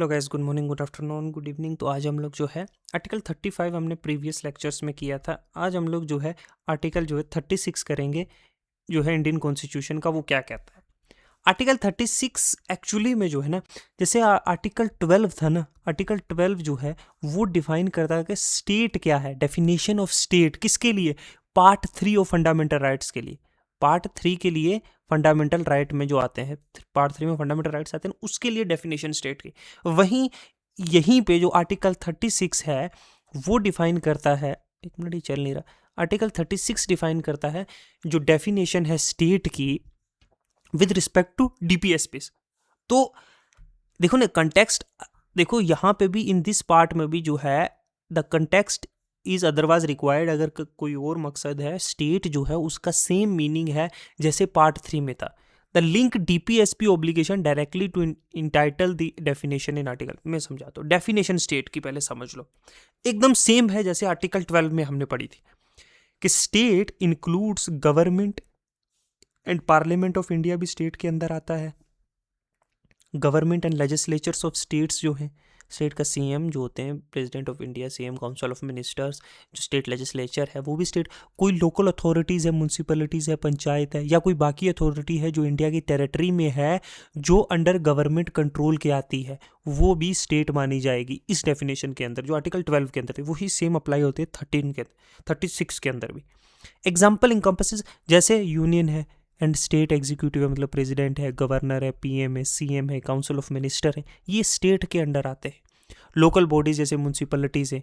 Hello guys, good morning, good afternoon, good evening. तो आज हम लोग जो है आर्टिकल 35 हमने प्रीवियस लेक्चर्स में किया था। आज हम लोग जो है आर्टिकल जो है 36 करेंगे, जो है इंडियन कॉन्स्टिट्यूशन का, वो क्या कहता है। आर्टिकल 36 एक्चुअली में जो है ना, जैसे आर्टिकल 12 था ना, आर्टिकल 12 जो है वो डिफाइन करता है कि स्टेट क्या है, डेफिनेशन ऑफ स्टेट किसके लिए, पार्ट 3 ऑफ फंडामेंटल राइट्स के लिए। पार्ट 3 के लिए फंडामेंटल राइट में जो आते हैं, पार्ट 3 में फंडामेंटल राइट्स आते हैं, उसके लिए डेफिनेशन स्टेट की। वहीं यहीं पे जो आर्टिकल 36 है वो डिफाइन करता है, एक मिनट ही चल नहीं रहा, आर्टिकल 36 डिफाइन करता है जो डेफिनेशन है स्टेट की विद रिस्पेक्ट टू डीपीएसपी। तो देखो ना कंटेक्स्ट, देखो यहाँ पे भी इन दिस पार्ट में भी जो है the context is otherwise required. अगर कोई और मकसद है, स्टेट जो है उसका सेम मीनिंग है जैसे पार्ट 3 में था। The link DPSP obligation directly to entitle the definition in article. मैं समझाता हूँ, डेफिनेशन स्टेट की पहले समझ लो, एकदम सेम है जैसे आर्टिकल 12 में हमने पढ़ी थी कि state includes government and parliament of India भी स्टेट के अंदर आता है। Government and legislatures of states जो हैं, स्टेट का सीएम जो होते हैं, president of India, CM, council of ministers, जो स्टेट लेजिस्लेचर है वो भी स्टेट। कोई लोकल अथॉरिटीज़ है, म्यूनसिपैलिटीज़ है, पंचायत है, या कोई बाकी अथॉरिटी है जो इंडिया की टेरिटरी में है, जो अंडर गवर्नमेंट कंट्रोल के आती है, वो भी स्टेट मानी जाएगी इस डेफिनेशन के अंदर। जो आर्टिकल 12 के अंदर थी वही सेम अप्लाई होती है 36 के अंदर भी। एग्जाम्पल इनकम्पसेस, जैसे यूनियन है एंड स्टेट एग्जीक्यूटिव है, मतलब प्रेसिडेंट है, गवर्नर है, पीएम है, सीएम है, काउंसिल ऑफ मिनिस्टर है, ये स्टेट के अंडर आते हैं। लोकल बॉडीज जैसे म्यूनसिपैलिटीज है,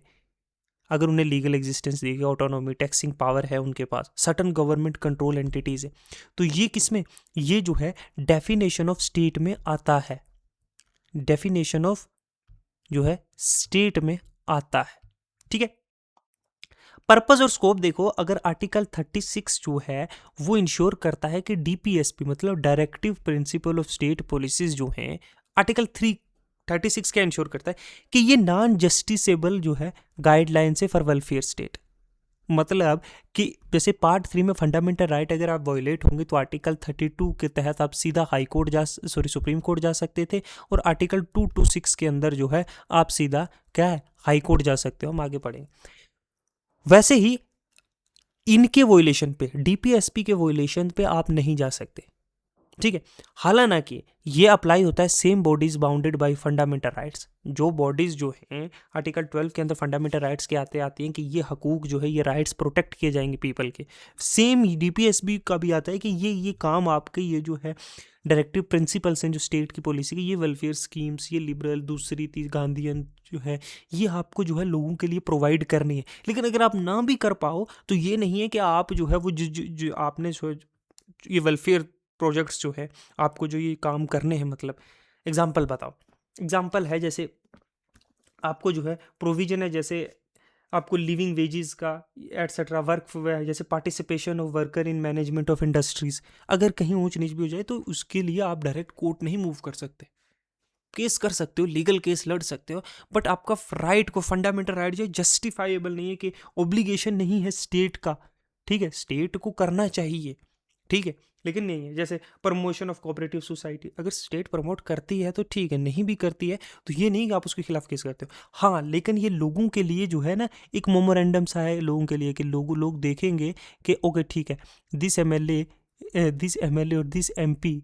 अगर उन्हें लीगल एग्जिस्टेंस दी गई, ऑटोनॉमी, टैक्सिंग पावर है उनके पास, सर्टन गवर्नमेंट कंट्रोल एंटिटीज है, तो ये किसमें, ये जो है डेफिनेशन ऑफ स्टेट में आता है। डेफिनेशन ऑफ जो है स्टेट में आता है, ठीक है। पर्पस और स्कोप देखो, अगर आर्टिकल 36 जो है वो इंश्योर करता है कि डीपीएसपी मतलब directive principle of state policies जो हैं, आर्टिकल 36 क्या इंश्योर करता है कि ये नॉन जस्टिसेबल जो है गाइडलाइंस है फॉर वेलफेयर स्टेट। मतलब कि जैसे पार्ट 3 में फंडामेंटल राइट अगर आप वायोलेट होंगे तो आर्टिकल 32 के तहत आप सीधा हाई कोर्ट सुप्रीम कोर्ट जा सकते थे, और आर्टिकल 226 के अंदर जो है आप सीधा क्या है, हाई कोर्ट जा सकते हो। हम आगे पढ़ेंगे। वैसे ही इनके वोलेशन पे, डीपीएसपी के वोलेशन पे आप नहीं जा सकते, ठीक है। हालांकि ये अप्लाई होता है same bodies bounded by fundamental rights. जो बॉडीज जो हैं आर्टिकल 12 के अंदर फंडामेंटल राइट्स के आती हैं कि ये हकूक जो है, ये राइट्स प्रोटेक्ट किए जाएंगे पीपल के, सेम डीपीएसपी का भी आता है कि ये काम आपके, ये जो है डायरेक्टिव प्रिंसिपल्स हैं जो स्टेट की पॉलिसी की, ये वेलफेयर स्कीम्स, ये लिबरल, दूसरी तीस गांधीयन जो है, ये आपको जो है लोगों के लिए प्रोवाइड करनी है। लेकिन अगर आप ना भी कर पाओ तो ये नहीं है कि आप जो है वो जो आपने ये वेलफेयर प्रोजेक्ट्स जो है आपको जो ये काम करने हैं, मतलब एग्जाम्पल बताओ। एग्जाम्पल है जैसे आपको जो है प्रोविजन है, जैसे आपको लिविंग वेजेस का एटसेट्रा, वर्क जैसे participation of worker in management of industries. अगर कहीं ऊंच नीच भी हो जाए तो उसके लिए आप डायरेक्ट कोर्ट नहीं मूव कर सकते, केस कर सकते हो, लीगल केस लड़ सकते हो, बट आपका राइट को, फंडामेंटल राइट जो जस्टिफाइबल नहीं है, कि ओब्लिगेशन नहीं है स्टेट का, ठीक है, स्टेट को करना चाहिए, ठीक है, लेकिन नहीं है। जैसे प्रमोशन ऑफ कोऑपरेटिव सोसाइटी, अगर स्टेट प्रमोट करती है तो ठीक है, नहीं भी करती है तो ये नहीं कि आप उसके खिलाफ केस करते हो। हाँ, लेकिन ये लोगों के लिए जो है ना एक मोमोरेंडम सा है लोगों के लिए, कि लोग देखेंगे कि ओके ठीक है, दिस एमएलए और दिस एमपी,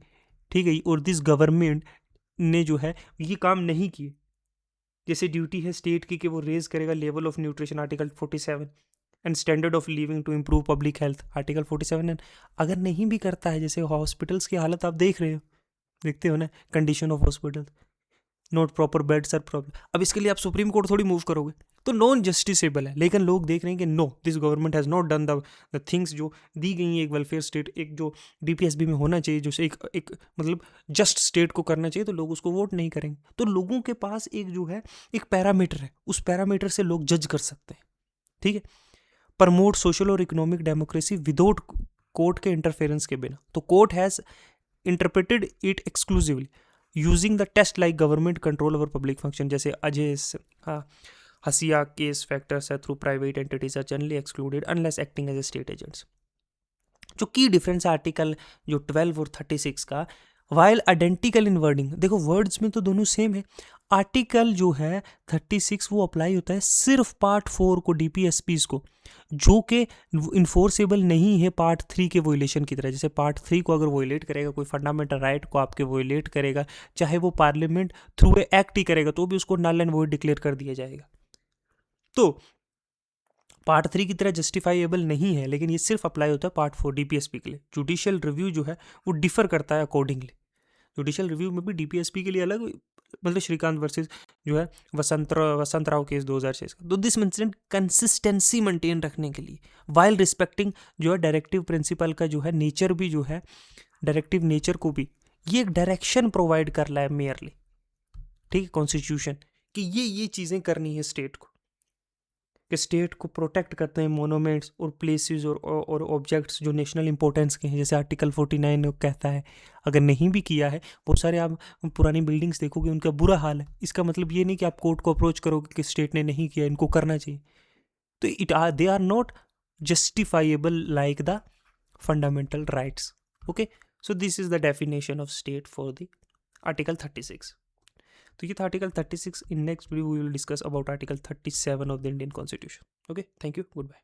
ठीक है, और दिस गवर्नमेंट ने जो है ये काम नहीं किए। जैसे ड्यूटी है स्टेट की कि वो रेज करेगा level of nutrition, article 47, and standard of living to improve public health, article 47। And अगर नहीं भी करता है, जैसे हॉस्पिटल्स की हालत आप देख रहे हो, देखते हो ना, condition of hospital, not proper beds are problem. अब इसके लिए आप सुप्रीम कोर्ट थोड़ी मूव करोगे, तो नॉन जस्टिसेबल है। लेकिन लोग देख रहे हैं कि no, this government has not done the things जो दी गई है एक वेलफेयर स्टेट, एक जो डीपीएसबी में होना चाहिए, जो एक मतलब जस्ट स्टेट को करना चाहिए, तो लोग उसको वोट नहीं करेंगे। तो लोगों के पास एक जो है एक पैरामीटर है, उस पैरामीटर से लोग जज कर सकते हैं, ठीक है। प्रमोट सोशल और इकोनॉमिक डेमोक्रेसी विदाउट कोर्ट के इंटरफेरेंस के बिना, तो court has interpreted it exclusively using the test like government control over public function. जैसे अजय हसिया केस फैक्टर्स है through private entities are generally excluded unless acting as a state agents. जो की difference है article जो 12 और 36 का, वाइल आइडेंटिकल इन वर्डिंग, देखो words में तो दोनों सेम है, आर्टिकल जो है 36 वो अप्लाई होता है सिर्फ पार्ट 4 को, डीपीएसपीज को, जो कि इन्फोर्सेबल नहीं है पार्ट 3 के वोलेशन की तरह। जैसे पार्ट 3 को अगर वोलेट करेगा, कोई फंडामेंटल राइट को आपके वोलेट करेगा, चाहे वो पार्लियामेंट थ्रू ए एक्ट ही करेगा, तो भी उसको नल एंड वॉइड डिक्लेयर कर दिया जाएगा। तो पार्ट 3 की तरह जस्टिफाइएबल नहीं है, लेकिन ये सिर्फ अप्लाई होता है पार्ट 4 डीपीएसपी के लिए। जुडिशियल रिव्यू जो है वो डिफर करता है अकॉर्डिंगली। जुडिशियल रिव्यू में भी डीपीएसपी के लिए अलग, मतलब श्रीकांत वर्सेस जो है वसंत राव केस 2006 का। तो दिस इंसिडेंट कंसिस्टेंसी मेंटेन रखने के लिए, वाइल रिस्पेक्टिंग जो है डायरेक्टिव प्रिंसिपल का जो है नेचर भी, जो है डायरेक्टिव नेचर को भी, ये एक डायरेक्शन प्रोवाइड कर रहा है मेयरली, ठीक है, कॉन्स्टिट्यूशन, कि ये चीज़ें करनी है स्टेट को, कि स्टेट को प्रोटेक्ट करते हैं मोनूमेंट्स और प्लेसेस और ऑब्जेक्ट्स जो नेशनल इंपॉर्टेंस के हैं। जैसे आर्टिकल 49 कहता है, अगर नहीं भी किया है, बहुत सारे आप पुरानी बिल्डिंग्स देखोगे उनका बुरा हाल है। इसका मतलब ये नहीं कि आप कोर्ट को अप्रोच करोगे कि स्टेट ने नहीं किया, इनको करना चाहिए। तो they are not justifiable like the fundamental rights. Okay, so this is the definition of state for the article 36। तो ये था article 36। In next video we will discuss about article 37 of the Indian constitution. Okay, thank you, good bye.